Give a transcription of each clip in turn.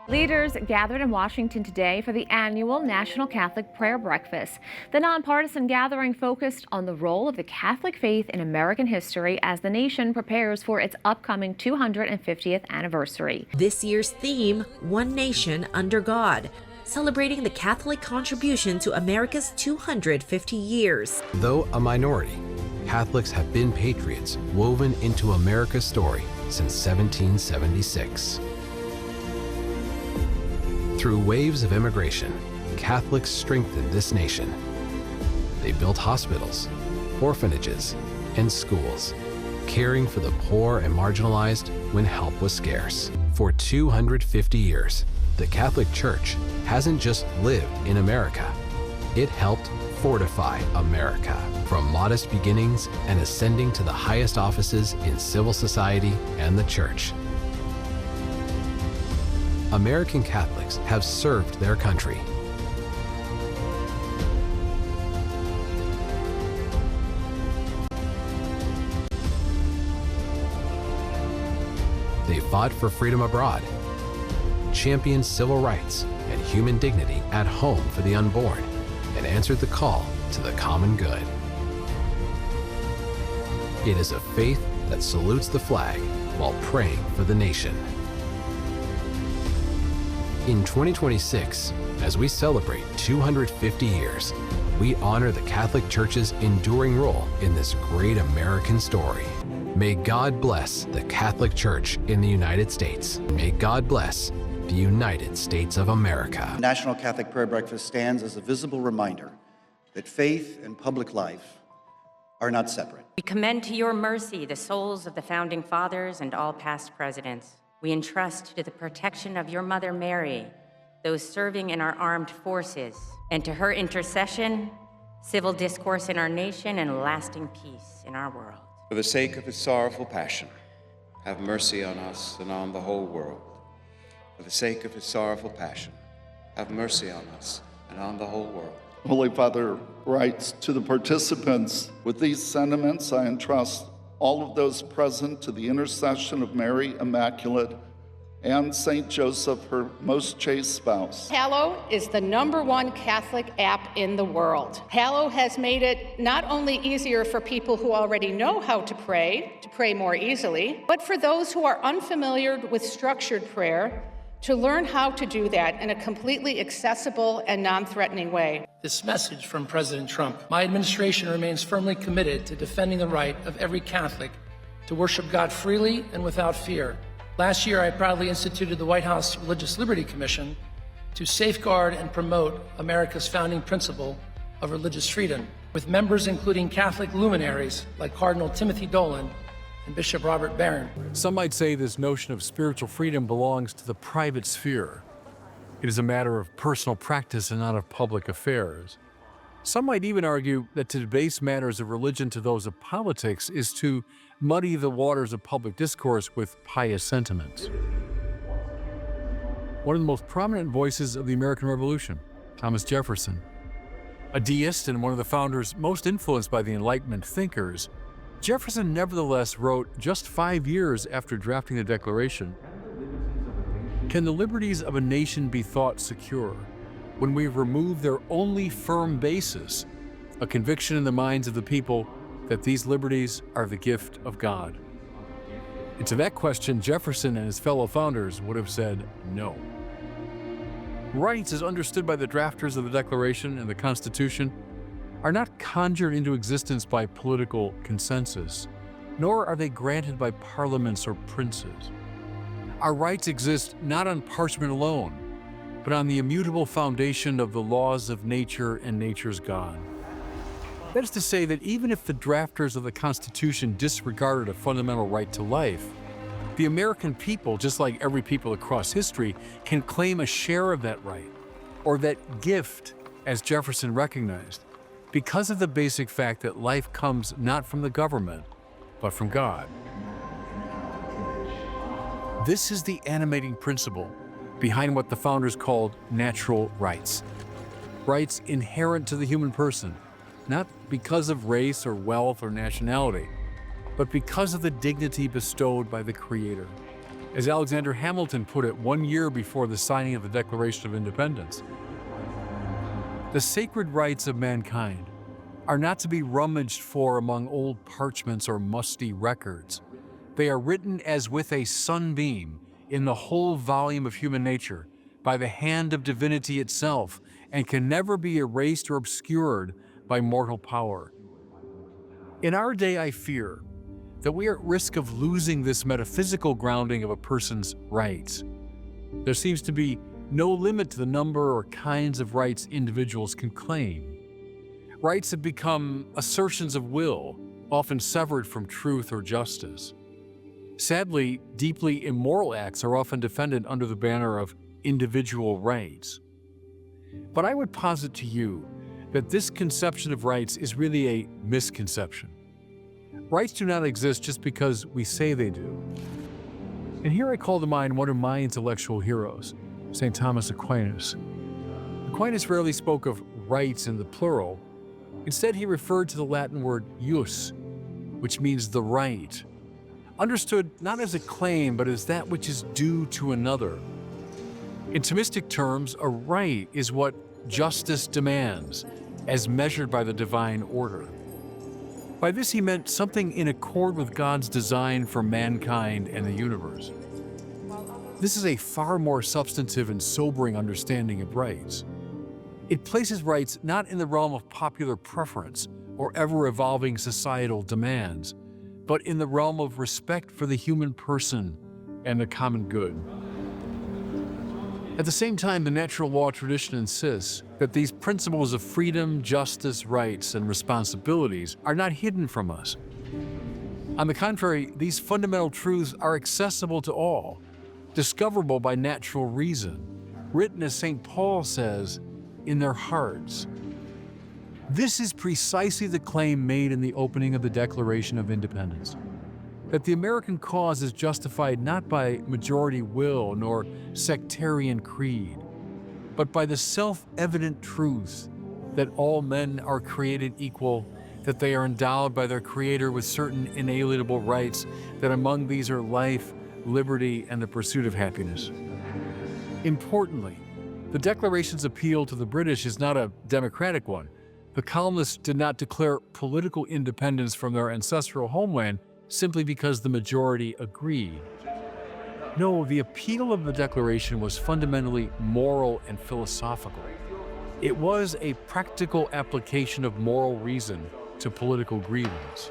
Leaders gathered in Washington today for the annual National Catholic Prayer Breakfast. The nonpartisan gathering focused on the role of the Catholic faith in American history as the nation prepares for its upcoming 250th anniversary. This year's theme, One Nation Under God, celebrating the Catholic contribution to America's 250 years. Though a minority, Catholics have been patriots woven into America's story since 1776. Through waves of immigration, Catholics strengthened this nation. They built hospitals, orphanages, and schools, caring for the poor and marginalized when help was scarce. For 250 years, the Catholic Church hasn't just lived in America. It helped fortify America, from modest beginnings and ascending to the highest offices in civil society and the church. American Catholics have served their country. They fought for freedom abroad, championed civil rights and human dignity at home for the unborn, and answered the call to the common good. It is a faith that salutes the flag while praying for the nation. In 2026, as we celebrate 250 years, we honor the Catholic Church's enduring role in this great American story. May God bless the Catholic Church in the United States. May God bless the United States of America. National Catholic Prayer Breakfast stands as a visible reminder that faith and public life are not separate. We commend to your mercy the souls of the founding fathers and all past presidents. We entrust to the protection of your Mother Mary, those serving in our armed forces, and to her intercession, civil discourse in our nation and lasting peace in our world. For the sake of his sorrowful passion, have mercy on us and on the whole world. For the sake of his sorrowful passion, have mercy on us and on the whole world. Holy Father writes to the participants, with these sentiments I entrust all of those present to the intercession of Mary Immaculate and Saint Joseph, her most chaste spouse. Hallow is the #1 Catholic app in the world. Hallow has made it not only easier for people who already know how to pray more easily, but for those who are unfamiliar with structured prayer, to learn how to do that in a completely accessible and non-threatening way. This message from President Trump. My administration remains firmly committed to defending the right of every Catholic to worship God freely and without fear. Last year, I proudly instituted the White House Religious Liberty Commission to safeguard and promote America's founding principle of religious freedom, with members including Catholic luminaries like Cardinal Timothy Dolan and Bishop Robert Barron. Some might say this notion of spiritual freedom belongs to the private sphere. It is a matter of personal practice and not of public affairs. Some might even argue that to debase matters of religion to those of politics is to muddy the waters of public discourse with pious sentiments. One of the most prominent voices of the American Revolution, Thomas Jefferson, a deist and one of the founders most influenced by the Enlightenment thinkers, Jefferson nevertheless wrote just 5 years after drafting the Declaration, "Can the liberties of a nation be thought secure when we remove their only firm basis, a conviction in the minds of the people that these liberties are the gift of God?" And to that question, Jefferson and his fellow founders would have said no. Rights, as understood by the drafters of the Declaration and the Constitution, are not conjured into existence by political consensus, nor are they granted by parliaments or princes. Our rights exist not on parchment alone, but on the immutable foundation of the laws of nature and nature's God. That is to say that even if the drafters of the Constitution disregarded a fundamental right to life, the American people, just like every people across history, can claim a share of that right, or that gift, as Jefferson recognized, because of the basic fact that life comes not from the government, but from God. This is the animating principle behind what the founders called natural rights. Rights inherent to the human person, not because of race or wealth or nationality, but because of the dignity bestowed by the Creator. As Alexander Hamilton put it 1 year before the signing of the Declaration of Independence, the sacred rights of mankind are not to be rummaged for among old parchments or musty records. They are written as with a sunbeam in the whole volume of human nature by the hand of divinity itself, and can never be erased or obscured by mortal power. In our day, I fear that we are at risk of losing this metaphysical grounding of a person's rights. There seems to be no limit to the number or kinds of rights individuals can claim. Rights have become assertions of will, often severed from truth or justice. Sadly, deeply immoral acts are often defended under the banner of individual rights. But I would posit to you that this conception of rights is really a misconception. Rights do not exist just because we say they do. And here I call to mind one of my intellectual heroes, St. Thomas Aquinas. Aquinas rarely spoke of rights in the plural. Instead, he referred to the Latin word jus, which means the right, understood not as a claim, but as that which is due to another. In Thomistic terms, a right is what justice demands, as measured by the divine order. By this he meant something in accord with God's design for mankind and the universe. This is a far more substantive and sobering understanding of rights. It places rights not in the realm of popular preference or ever-evolving societal demands, but in the realm of respect for the human person and the common good. At the same time, the natural law tradition insists that these principles of freedom, justice, rights, and responsibilities are not hidden from us. On the contrary, these fundamental truths are accessible to all, discoverable by natural reason, written, as St. Paul says, in their hearts. This is precisely the claim made in the opening of the Declaration of Independence, that the American cause is justified not by majority will nor sectarian creed, but by the self-evident truth that all men are created equal, that they are endowed by their Creator with certain inalienable rights, that among these are life, liberty, and the pursuit of happiness. Importantly, the Declaration's appeal to the British is not a democratic one. The colonists did not declare political independence from their ancestral homeland simply because the majority agreed. No, the appeal of the Declaration was fundamentally moral and philosophical. It was a practical application of moral reason to political grievance.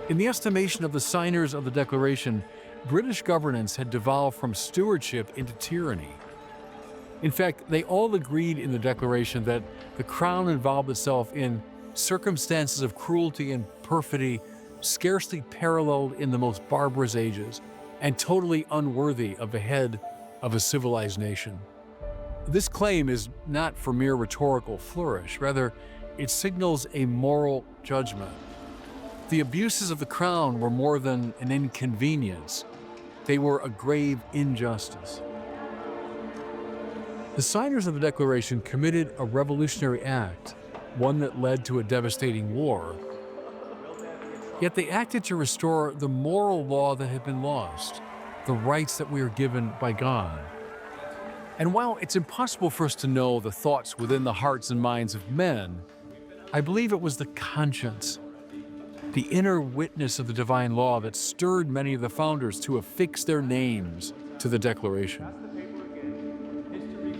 In the estimation of the signers of the Declaration, British governance had devolved from stewardship into tyranny. In fact, they all agreed in the Declaration that the Crown involved itself in circumstances of cruelty and perfidy scarcely paralleled in the most barbarous ages, and totally unworthy of the head of a civilized nation. This claim is not for mere rhetorical flourish, rather, it signals a moral judgment. The abuses of the Crown were more than an inconvenience, they were a grave injustice. The signers of the Declaration committed a revolutionary act, one that led to a devastating war. Yet they acted to restore the moral law that had been lost, the rights that we are given by God. And while it's impossible for us to know the thoughts within the hearts and minds of men, I believe it was the conscience, the inner witness of the divine law that stirred many of the founders to affix their names to the Declaration.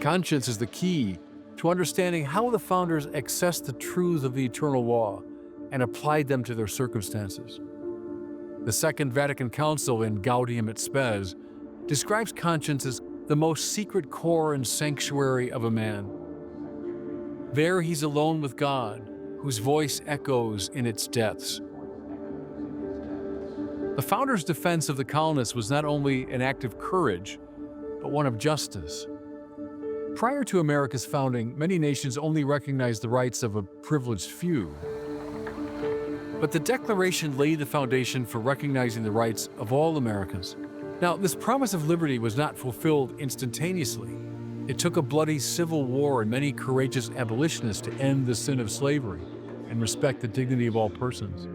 Conscience is the key to understanding how the founders accessed the truths of the eternal law and applied them to their circumstances. The Second Vatican Council in Gaudium et Spes describes conscience as the most secret core and sanctuary of a man. There he's alone with God, whose voice echoes in its depths. The founders' defense of the colonists was not only an act of courage, but one of justice. Prior to America's founding, many nations only recognized the rights of a privileged few. But the Declaration laid the foundation for recognizing the rights of all Americans. Now, this promise of liberty was not fulfilled instantaneously. It took a bloody civil war and many courageous abolitionists to end the sin of slavery and respect the dignity of all persons.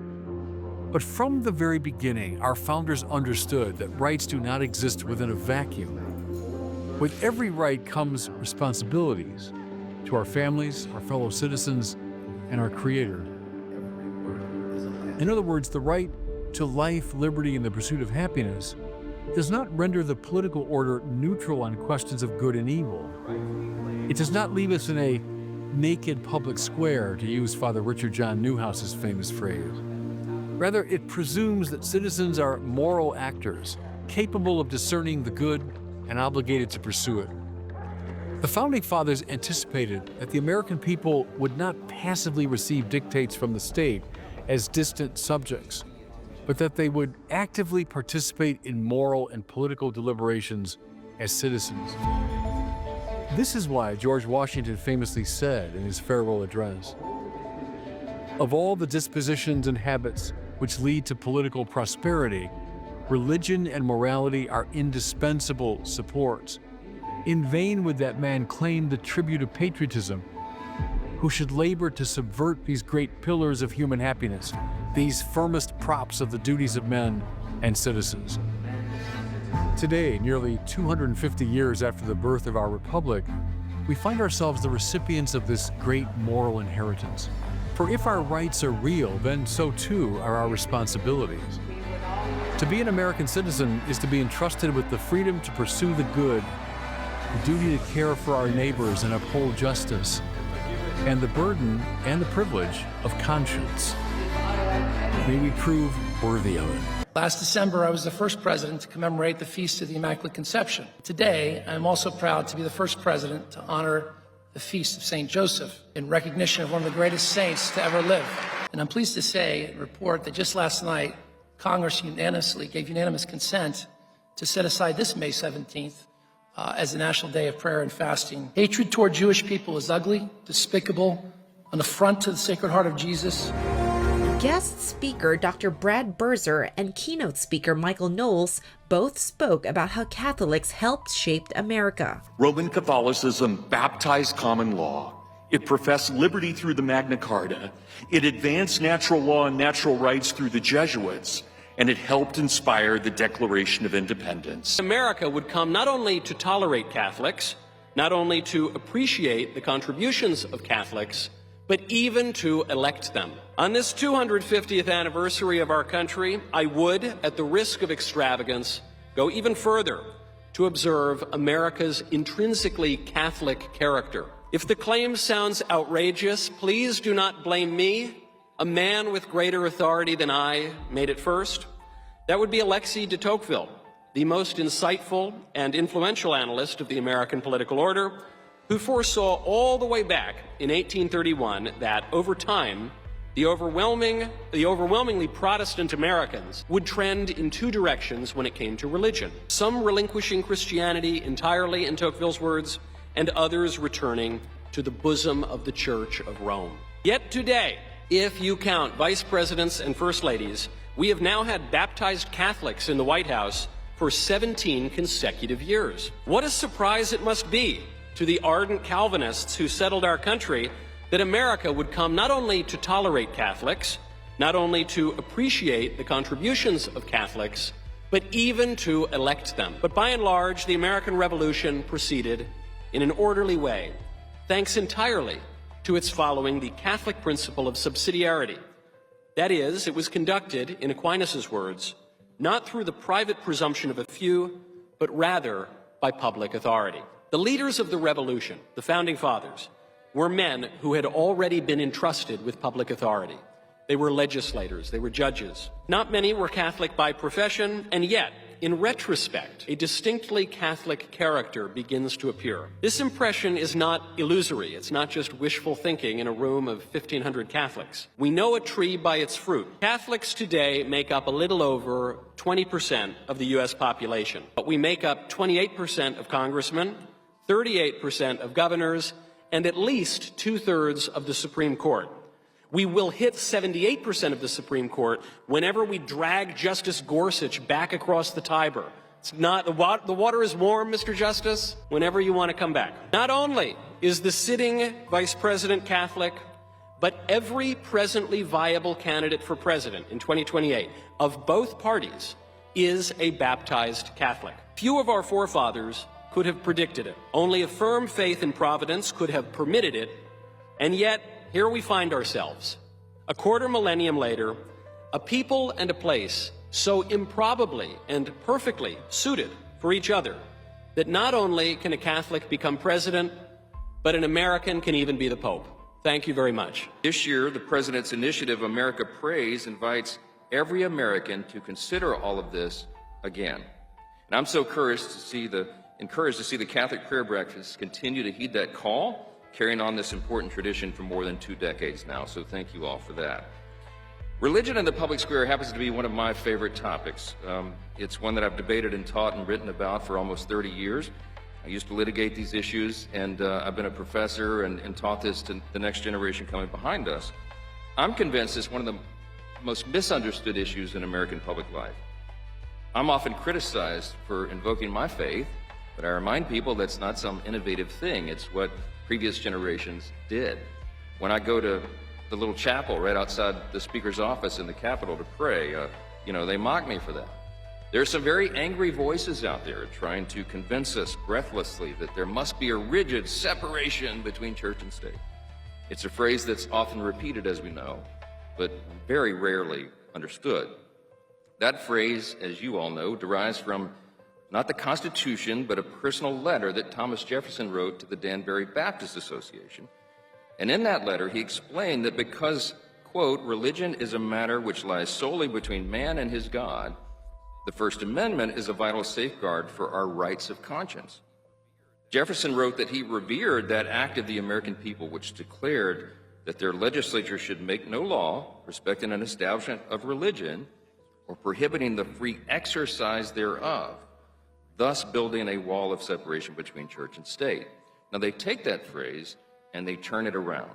But from the very beginning, our founders understood that rights do not exist within a vacuum. With every right comes responsibilities to our families, our fellow citizens, and our Creator. In other words, the right to life, liberty, and the pursuit of happiness does not render the political order neutral on questions of good and evil. It does not leave us in a naked public square, to use Father Richard John Newhouse's famous phrase. Rather, it presumes that citizens are moral actors, capable of discerning the good and obligated to pursue it. The Founding Fathers anticipated that the American people would not passively receive dictates from the state as distant subjects, but that they would actively participate in moral and political deliberations as citizens. This is why George Washington famously said in his farewell address, "Of all the dispositions and habits which lead to political prosperity, religion and morality are indispensable supports. In vain would that man claim the tribute of patriotism, who should labor to subvert these great pillars of human happiness, these firmest props of the duties of men and citizens." Today, nearly 250 years after the birth of our republic, we find ourselves the recipients of this great moral inheritance. For if our rights are real, then so too are our responsibilities. To be an American citizen is to be entrusted with the freedom to pursue the good, the duty to care for our neighbors and uphold justice, and the burden and the privilege of conscience. May we prove worthy of it. Last December, I was the first president to commemorate the Feast of the Immaculate Conception. Today, I am also proud to be the first president to honor the Feast of St. Joseph in recognition of one of the greatest saints to ever live. And I'm pleased to say and report that just last night, Congress unanimously gave unanimous consent to set aside this May 17th as the National Day of Prayer and Fasting. Hatred toward Jewish people is ugly, despicable, an affront to the Sacred Heart of Jesus. Guest speaker Dr. Brad Berzer and keynote speaker Michael Knowles both spoke about how Catholics helped shape America. Roman Catholicism baptized common law. It professed liberty through the Magna Carta. It advanced natural law and natural rights through the Jesuits. And it helped inspire the Declaration of Independence. America would come not only to tolerate Catholics, not only to appreciate the contributions of Catholics, but even to elect them. On this 250th anniversary of our country, I would, at the risk of extravagance, go even further to observe America's intrinsically Catholic character. If the claim sounds outrageous, please do not blame me. A man with greater authority than I made it first. That would be Alexis de Tocqueville, the most insightful and influential analyst of the American political order, who foresaw all the way back in 1831 that over time, the overwhelmingly Protestant Americans would trend in two directions when it came to religion. Some relinquishing Christianity entirely, in Tocqueville's words, and others returning to the bosom of the Church of Rome. Yet today, if you count vice presidents and first ladies, we have now had baptized Catholics in the White House for 17 consecutive years. What a surprise it must be to the ardent Calvinists who settled our country that America would come not only to tolerate Catholics, not only to appreciate the contributions of Catholics, but even to elect them. But by and large, the American Revolution proceeded in an orderly way, thanks entirely to its following the Catholic principle of subsidiarity. That is, it was conducted, in Aquinas' words, not through the private presumption of a few, but rather by public authority. The leaders of the revolution, the Founding Fathers, were men who had already been entrusted with public authority. They were legislators, they were judges. Not many were Catholic by profession, and yet, in retrospect, a distinctly Catholic character begins to appear. This impression is not illusory. It's not just wishful thinking in a room of 1,500 Catholics. We know a tree by its fruit. Catholics today make up a little over 20% of the U.S. population, but we make up 28% of congressmen, 38% of governors, and at least 2/3 of the Supreme Court. We will hit 78% of the Supreme Court whenever we drag Justice Gorsuch back across the Tiber. It's not, the water is warm, Mr. Justice, whenever you want to come back. Not only is the sitting Vice President Catholic, But every presently viable candidate for president in 2028 of both parties is a baptized Catholic. Few of our forefathers could have predicted it. Only a firm faith in Providence could have permitted it, and yet here we find ourselves, a quarter millennium later, a people and a place so improbably and perfectly suited for each other that not only can a Catholic become president, but an American can even be the Pope. Thank you very much. This year, the President's initiative, America Prays, invites every American to consider all of this again. And I'm so encouraged to see the Catholic prayer breakfast continue to heed that call, carrying on this important tradition for more than 2 decades now. So thank you all for that. Religion in the public square happens to be one of my favorite topics. It's one that I've debated and taught and written about for almost 30 years. I used to litigate these issues, and I've been a professor and taught this to the next generation coming behind us. I'm convinced it's one of the most misunderstood issues in American public life. I'm often criticized for invoking my faith, but I remind people that's not some innovative thing. It's what previous generations did. When I go to the little chapel right outside the Speaker's office in the Capitol to pray, they mock me for that. There are some very angry voices out there trying to convince us breathlessly that there must be a rigid separation between church and state. It's a phrase that's often repeated, as we know, but very rarely understood. That phrase, as you all know, derives from not the Constitution, but a personal letter that Thomas Jefferson wrote to the Danbury Baptist Association. And in that letter, he explained that because, quote, religion is a matter which lies solely between man and his God, the First Amendment is a vital safeguard for our rights of conscience. Jefferson wrote that he revered that act of the American people which declared that their legislature should make no law respecting an establishment of religion or prohibiting the free exercise thereof, thus building a wall of separation between church and state. Now they take that phrase and they turn it around.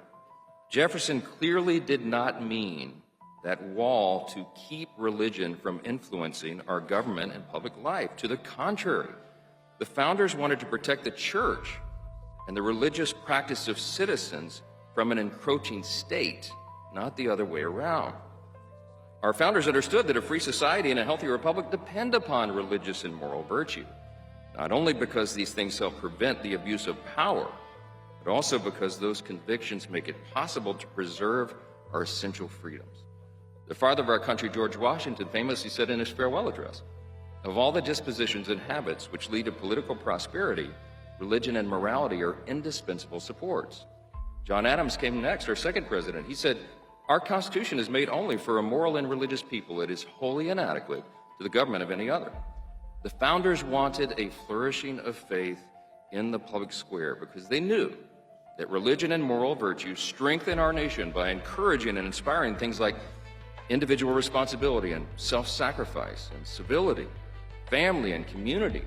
Jefferson clearly did not mean that wall to keep religion from influencing our government and public life. To the contrary, the founders wanted to protect the church and the religious practice of citizens from an encroaching state, not the other way around. Our founders understood that a free society and a healthy republic depend upon religious and moral virtue, not only because these things help prevent the abuse of power, but also because those convictions make it possible to preserve our essential freedoms. The father of our country, George Washington, famously said in his farewell address, "Of all the dispositions and habits which lead to political prosperity, religion and morality are indispensable supports." John Adams came next, our second president. He said, "Our Constitution is made only for a moral and religious people. It is wholly inadequate to the government of any other." The founders wanted a flourishing of faith in the public square because they knew that religion and moral virtues strengthen our nation by encouraging and inspiring things like individual responsibility and self-sacrifice and civility, family and community,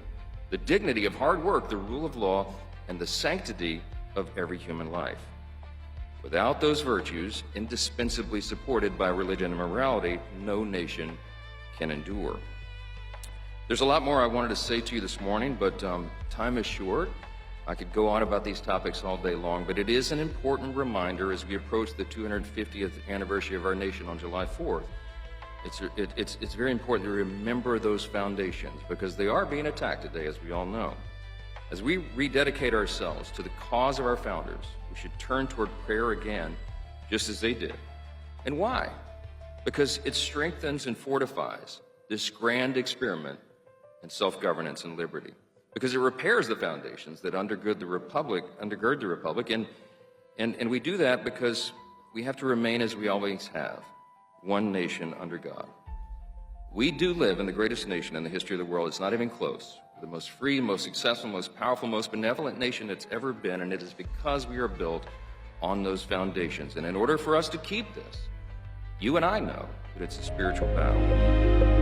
the dignity of hard work, the rule of law, and the sanctity of every human life. Without those virtues, indispensably supported by religion and morality, no nation can endure. There's a lot more I wanted to say to you this morning, but time is short. I could go on about these topics all day long, but it is an important reminder as we approach the 250th anniversary of our nation on July 4th. It's very important to remember those foundations because they are being attacked today, as we all know. As we rededicate ourselves to the cause of our founders, we should turn toward prayer again, just as they did. And why? Because it strengthens and fortifies this grand experiment in self-governance and liberty. Because it repairs the foundations that undergird the republic, and we do that because we have to remain as we always have, one nation under God. We do live in the greatest nation in the history of the world. It's not even close. We're the most free, most successful, most powerful, most benevolent nation it's ever been, and it is because we are built on those foundations. And in order for us to keep this, you and I know that it's a spiritual battle.